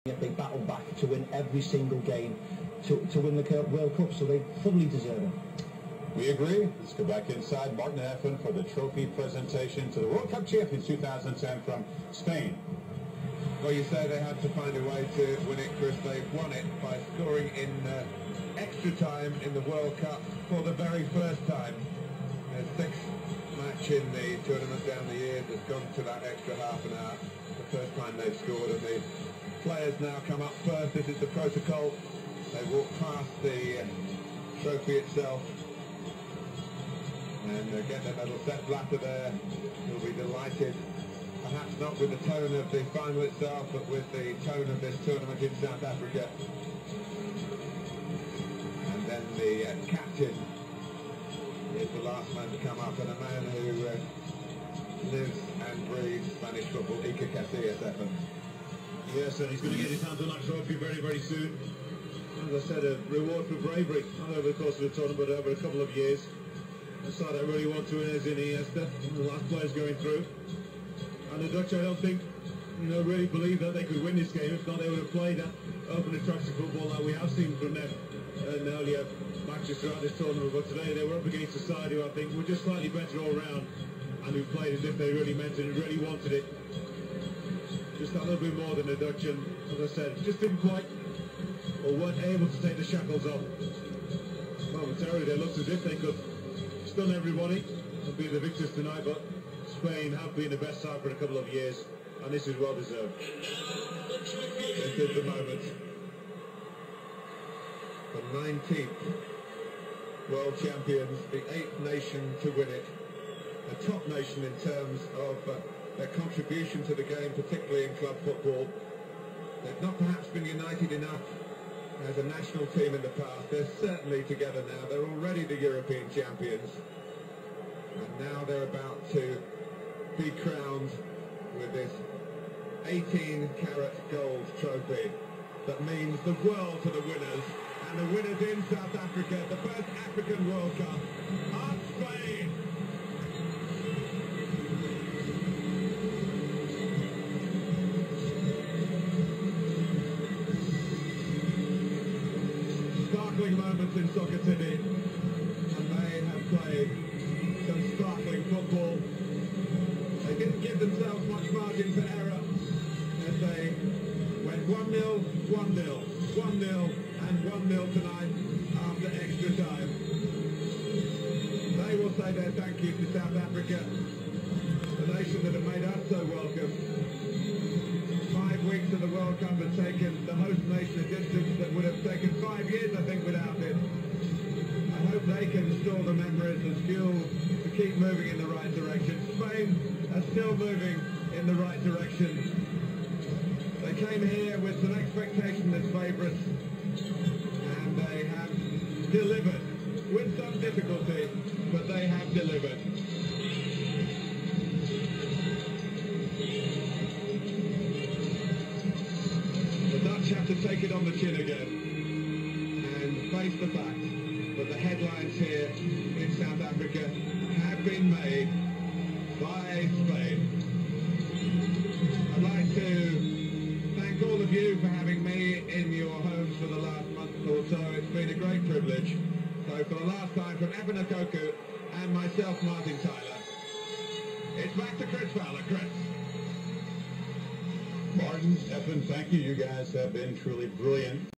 They battle back to win every single game to win the World Cup, so they fully deserve it. We agree. Let's go back inside. Martin and Efren for the trophy presentation to the World Cup champions 2010 from Spain. Well, you say they had to find a way to win it, Chris. They won it by scoring in extra time in the World Cup for the very first time. The sixth match in the tournament down the years has gone to that extra half an hour. The first time they've scored, and the players now come up first. This is the protocol. They walk past the trophy itself and get their medal. Sepp Blatter there will be delighted, perhaps not with the tone of the final itself, but with the tone of this tournament in South Africa. And then the captain is the last man to come up, and a man who lives and breathes Spanish football, Iker Casillas, Efren. Yes, and he's going to get his hands on that trophy very, very soon. As I said, a reward for bravery, not over the course of the tournament, but over a couple of years. The side I really want to win is in Iniesta, the last players going through. And the Dutch, I don't think, really believe that they could win this game. If not, they would have played that open, attractive football that we have seen from them in earlier matches throughout this tournament. But today they were up against a side who I think were just slightly better all round, and who played as if they really meant it and really wanted it. Just a little bit more than the Dutch, and as I said, just didn't quite, or weren't able to take the shackles off. Momentarily they looked as if they could stun everybody and be the victors tonight, but Spain have been the best side for a couple of years, and this is well deserved. This is the moment. The 19th world champions, the 8th nation to win it, the top nation in terms of their contribution to the game, particularly in club football. They've not perhaps been united enough as a national team in the past. They're certainly together now. They're already the European champions, and now they're about to be crowned with this 18-carat gold trophy that means the world to the winners. And the winners in South Africa, the first African World Cup, are Spain. Sparkling moments in Soccer City, and they have played some sparkling football. They didn't give themselves much margin for error as they went 1-0, 1-0, 1-0 and 1-0 tonight after extra time. They will say their thank you to South Africa, the nation that have made us so welcome. 5 weeks of the World Cup has taken the host nation a distance that would have taken 5 years, I think, without it. I hope they can store the memories and fuel to keep moving in the right direction. Spain are still moving in the right direction. They came here with some expectation as favourites, and they have delivered with some difficulty, but they have delivered. The Dutch have to take it on the chin again and face the fact that the headlines here in South Africa have been made by Spain. I'd like to thank all of you for having me in your homes for the last month or so. It's been a great privilege. So for the last time, from Efren Okoku and myself, Martin Tyler, it's back to Chris Fowler. Chris. Martin, Efren, thank you. You guys have been truly brilliant.